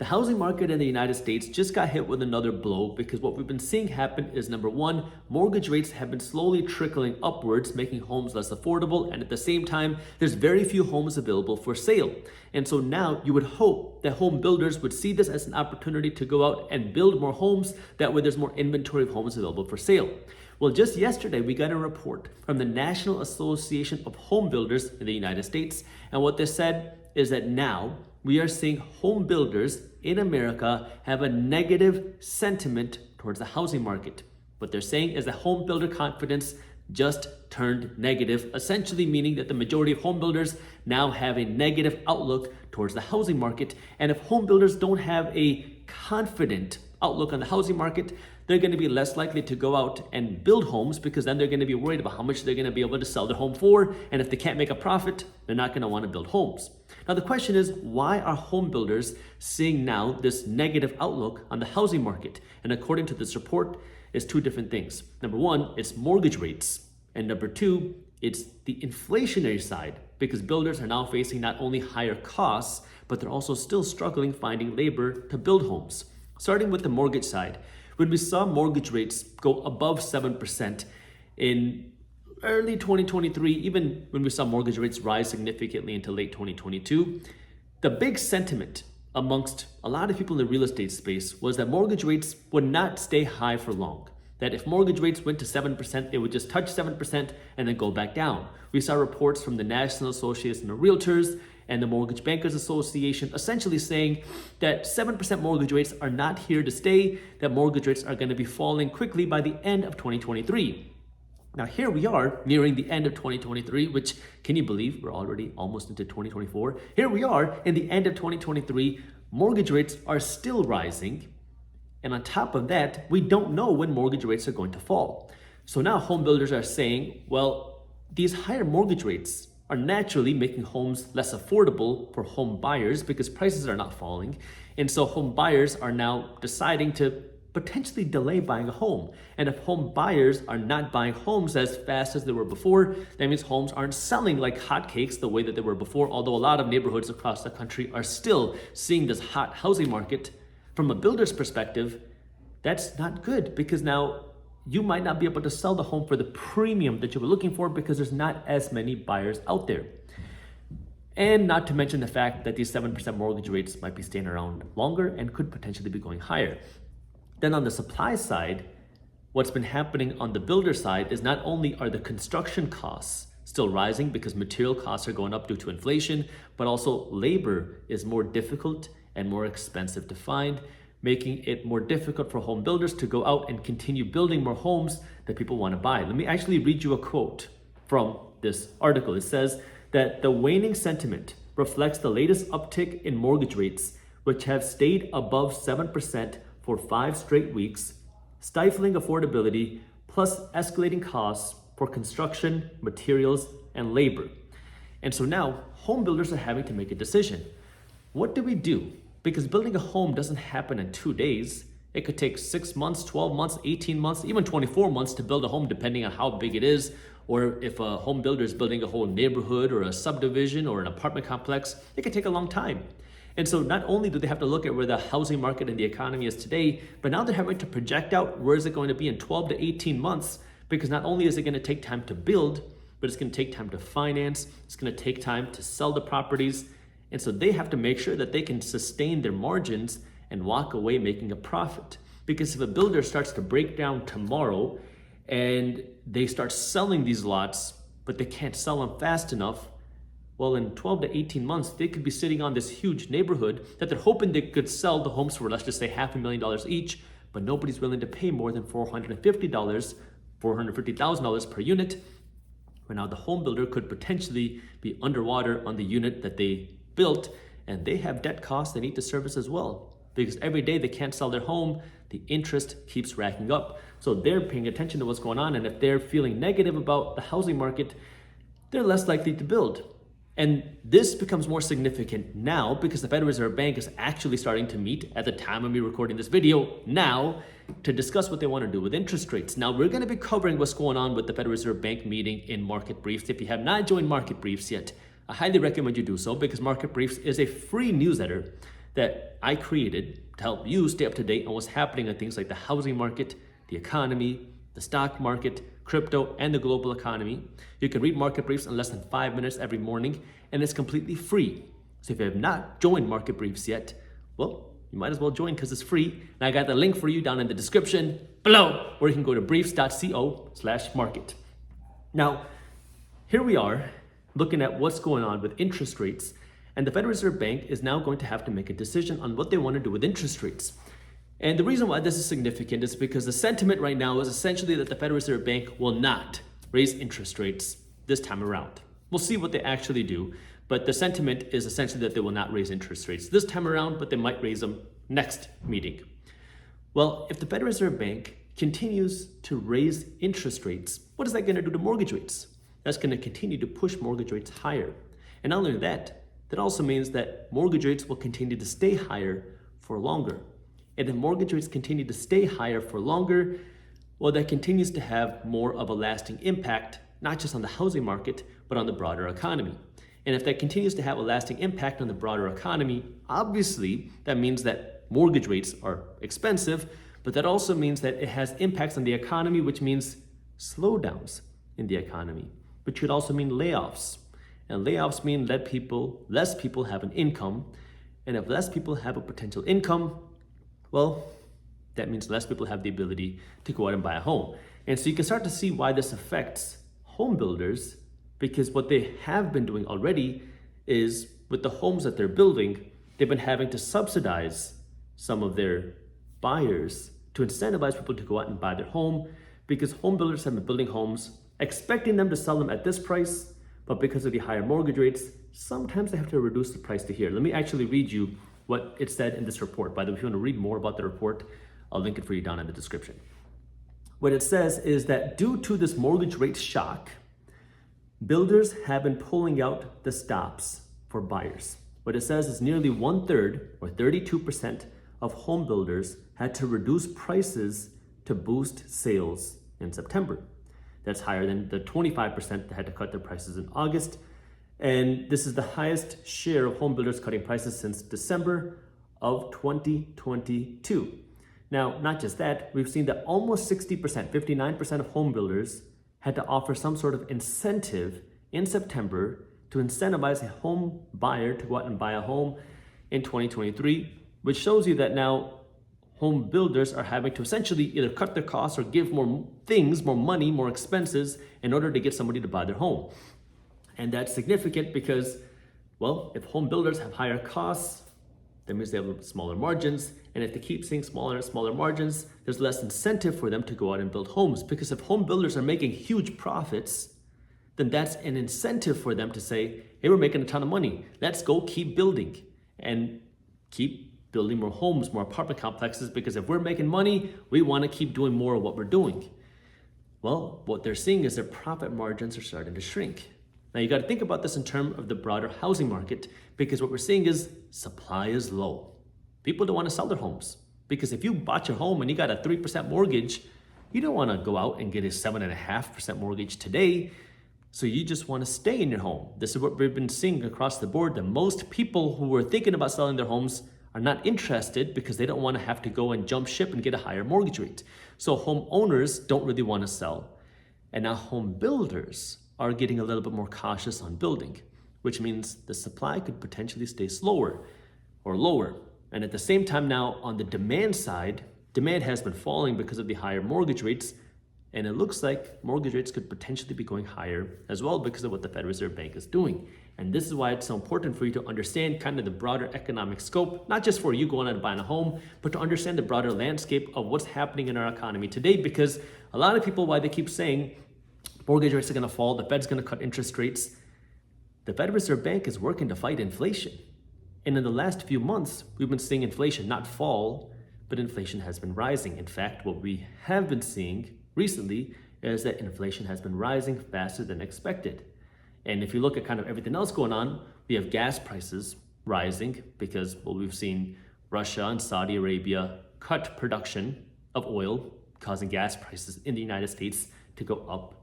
The housing market in the United States just got hit with another blow because what we've been seeing happen is, number one, mortgage rates have been slowly trickling upwards, making homes less affordable, and at the same time, there's very few homes available for sale. And so now you would hope that home builders would see this as an opportunity to go out and build more homes. That way there's more inventory of homes available for sale. Well, just yesterday, we got a report from the National Association of Home Builders in the United States. And what they said is that now we are seeing home builders in America have a negative sentiment towards the housing market. What they're saying is that home builder confidence just turned negative, essentially meaning that the majority of home builders now have a negative outlook towards the housing market. And if home builders don't have a confident outlook on the housing market, they're going to be less likely to go out and build homes, because then they're going to be worried about how much they're going to be able to sell their home for. And if they can't make a profit, they're not going to want to build homes. Now, the question is, why are home builders seeing now this negative outlook on the housing market? And according to this report, it's two different things. Number one, it's mortgage rates. And number two, it's the inflationary side, because builders are now facing not only higher costs, but they're also still struggling finding labor to build homes. Starting with the mortgage side, when we saw mortgage rates go above 7% in early 2023, even when we saw mortgage rates rise significantly into late 2022, the big sentiment amongst a lot of people in the real estate space was that mortgage rates would not stay high for long. That if mortgage rates went to 7%, they would just touch 7% and then go back down. We saw reports from the National Association of Realtors and the Mortgage Bankers Association essentially saying that 7% mortgage rates are not here to stay, that mortgage rates are going to be falling quickly by the end of 2023. Now, here we are nearing the end of 2023, which, can you believe we're already almost into 2024? Here we are in the end of 2023, mortgage rates are still rising. And on top of that, we don't know when mortgage rates are going to fall. So now home builders are saying, well, these higher mortgage rates are naturally making homes less affordable for home buyers because prices are not falling. And so home buyers are now deciding to potentially delay buying a home. And if home buyers are not buying homes as fast as they were before, that means homes aren't selling like hotcakes the way that they were before, although a lot of neighborhoods across the country are still seeing this hot housing market. From a builder's perspective, that's not good, because now you might not be able to sell the home for the premium that you were looking for because there's not as many buyers out there. And not to mention the fact that these 7% mortgage rates might be staying around longer and could potentially be going higher. Then on the supply side, what's been happening on the builder side is not only are the construction costs still rising because material costs are going up due to inflation, but also labor is more difficult and more expensive to find, making it more difficult for home builders to go out and continue building more homes that people want to buy. Let me actually read you a quote from this article. It says that the waning sentiment reflects the latest uptick in mortgage rates, which have stayed above 7% for 5 straight weeks, stifling affordability, plus escalating costs for construction, materials, and labor. And so now home builders are having to make a decision. What do we do? Because building a home doesn't happen in 2 days. It could take 6 months, 12 months, 18 months, even 24 months to build a home, depending on how big it is. Or if a home builder is building a whole neighborhood or a subdivision or an apartment complex, it could take a long time. And so not only do they have to look at where the housing market and the economy is today, but now they're having to project out where is it going to be in 12 to 18 months, because not only is it going to take time to build, but it's going to take time to finance, it's going to take time to sell the properties. And so they have to make sure that they can sustain their margins and walk away making a profit. Because if a builder starts to break down tomorrow and they start selling these lots, but they can't sell them fast enough, well, in 12 to 18 months, they could be sitting on this huge neighborhood that they're hoping they could sell the homes for, let's just say $500,000 each, but nobody's willing to pay more than $450,000 per unit. Where now the home builder could potentially be underwater on the unit that they built, and they have debt costs they need to service as well, because every day they can't sell their home, the interest keeps racking up. So they're paying attention to what's going on, and if they're feeling negative about the housing market, they're less likely to build. And this becomes more significant now because the Federal Reserve Bank is actually starting to meet at the time of me recording this video now to discuss what they want to do with interest rates. Now, we're going to be covering what's going on with the Federal Reserve Bank meeting in Market Briefs. If you have not joined Market Briefs yet, I highly recommend you do so, because Market Briefs is a free newsletter that I created to help you stay up to date on what's happening on things like the housing market, the economy, the stock market, crypto, and the global economy. You can read market briefs in less than 5 minutes every morning, and it's completely free. So if you have not joined market briefs yet, well, you might as well join because it's free. And I got the link for you down in the description below, where you can go to briefs.co/market. Now, here we are looking at what's going on with interest rates, and the Federal Reserve Bank is now going to have to make a decision on what they want to do with interest rates. And the reason why this is significant is because the sentiment right now is essentially that the Federal Reserve Bank will not raise interest rates this time around. We'll see what they actually do, but the sentiment is essentially that they will not raise interest rates this time around, but they might raise them next meeting. Well, if the Federal Reserve Bank continues to raise interest rates, what is that going to do to mortgage rates? That's going to continue to push mortgage rates higher. And not only that, that also means that mortgage rates will continue to stay higher for longer. And if mortgage rates continue to stay higher for longer, well, that continues to have more of a lasting impact, not just on the housing market, but on the broader economy. And if that continues to have a lasting impact on the broader economy, obviously that means that mortgage rates are expensive, but that also means that it has impacts on the economy, which means slowdowns in the economy, which could also mean layoffs. And layoffs mean less people have an income. And if less people have a potential income, well, that means less people have the ability to go out and buy a home. And so you can start to see why this affects home builders, because what they have been doing already is with the homes that they're building, they've been having to subsidize some of their buyers to incentivize people to go out and buy their home, because home builders have been building homes expecting them to sell them at this price, but because of the higher mortgage rates, sometimes they have to reduce the price to here. Let me actually read you what it said in this report. By the way, if you want to read more about the report, I'll link it for you down in the description. What it says is that due to this mortgage rate shock, builders have been pulling out the stops for buyers. What it says is nearly 1/3 or 32% of home builders had to reduce prices to boost sales in September. That's higher than the 25% that had to cut their prices in August. And this is the highest share of home builders cutting prices since December of 2022. Now, not just that, we've seen that almost 60%, 59% of home builders had to offer some sort of incentive in September to incentivize a home buyer to go out and buy a home in 2023, which shows you that now home builders are having to essentially either cut their costs or give more things, more money, more expenses in order to get somebody to buy their home. And that's significant because, well, if home builders have higher costs, that means they have smaller margins. And if they keep seeing smaller and smaller margins, there's less incentive for them to go out and build homes. Because if home builders are making huge profits, then that's an incentive for them to say, hey, we're making a ton of money. Let's go keep building and keep building more homes, more apartment complexes, because if we're making money, we want to keep doing more of what we're doing. Well, what they're seeing is their profit margins are starting to shrink. Now you got to think about this in terms of the broader housing market, because what we're seeing is supply is low. People don't want to sell their homes, because if you bought your home and you got a 3% mortgage, you don't want to go out and get a 7.5% mortgage today. So you just want to stay in your home. This is what we've been seeing across the board, that most people who are thinking about selling their homes are not interested because they don't want to have to go and jump ship and get a higher mortgage rate. So homeowners don't really want to sell. And now home builders are getting a little bit more cautious on building, which means the supply could potentially stay slower or lower. And at the same time now, on the demand side, demand has been falling because of the higher mortgage rates. And it looks like mortgage rates could potentially be going higher as well because of what the Federal Reserve Bank is doing. And this is why it's so important for you to understand kind of the broader economic scope, not just for you going out and buying a home, but to understand the broader landscape of what's happening in our economy today. Because a lot of people, why they keep saying mortgage rates are going to fall, the Fed's going to cut interest rates, the Federal Reserve Bank is working to fight inflation. And in the last few months, we've been seeing inflation not fall, but inflation has been rising. In fact, what we have been seeing recently is that inflation has been rising faster than expected. And if you look at kind of everything else going on, we have gas prices rising because, well, we've seen Russia and Saudi Arabia cut production of oil, causing gas prices in the United States to go up.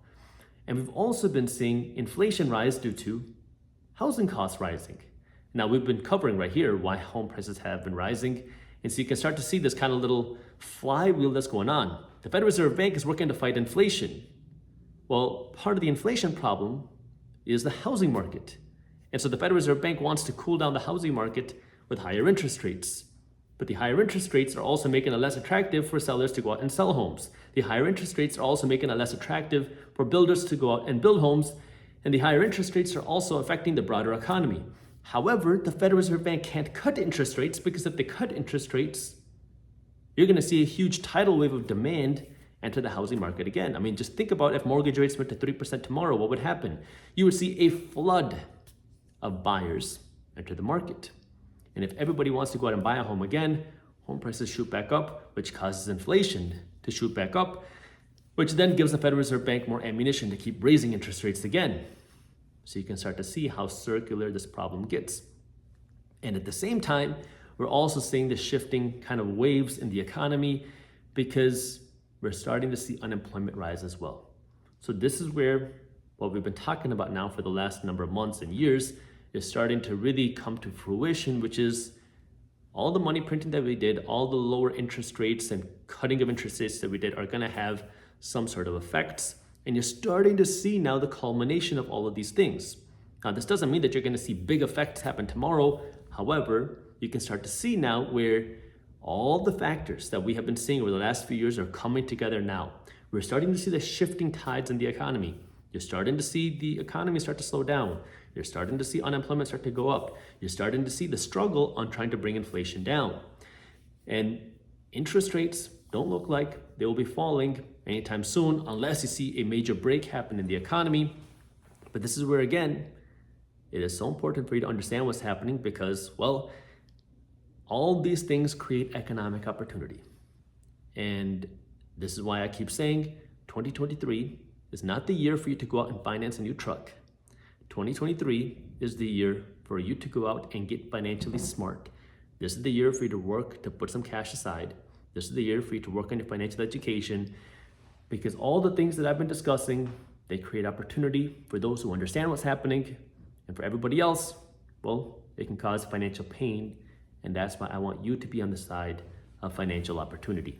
And we've also been seeing inflation rise due to housing costs rising. Now, we've been covering right here why home prices have been rising. And so you can start to see this kind of little flywheel that's going on. The Federal Reserve Bank is working to fight inflation. Well, part of the inflation problem is the housing market. And so the Federal Reserve Bank wants to cool down the housing market with higher interest rates. But the higher interest rates are also making it less attractive for sellers to go out and sell homes. The higher interest rates are also making it less attractive for builders to go out and build homes. And the higher interest rates are also affecting the broader economy. However, the Federal Reserve Bank can't cut interest rates because if they cut interest rates, you're going to see a huge tidal wave of demand enter the housing market again. I mean, just think about if mortgage rates went to 3% tomorrow, what would happen? You would see a flood of buyers enter the market. And if everybody wants to go out and buy a home again, home prices shoot back up, which causes inflation to shoot back up, which then gives the Federal Reserve Bank more ammunition to keep raising interest rates again. So you can start to see how circular this problem gets. And at the same time, we're also seeing the shifting kind of waves in the economy because we're starting to see unemployment rise as well. So this is where what we've been talking about now for the last number of months and years is starting to really come to fruition, which is all the money printing that we did, all the lower interest rates and cutting of interest rates that we did are going to have some sort of effects. And you're starting to see now the culmination of all of these things. Now, this doesn't mean that you're going to see big effects happen tomorrow. However, you can start to see now where all the factors that we have been seeing over the last few years are coming together now. We're starting to see the shifting tides in the economy. You're starting to see the economy start to slow down. You're starting to see unemployment start to go up. You're starting to see the struggle on trying to bring inflation down. And interest rates don't look like they will be falling anytime soon unless you see a major break happen in the economy. But this is where, again, it is so important for you to understand what's happening because, well, all these things create economic opportunity. And this is why I keep saying 2023 is not the year for you to go out and finance a new truck. 2023 is the year for you to go out and get financially smart. This is the year for you to work to put some cash aside. This is the year for you to work on your financial education because all the things that I've been discussing, they create opportunity for those who understand what's happening, and for everybody else, well, it can cause financial pain, and that's why I want you to be on the side of financial opportunity.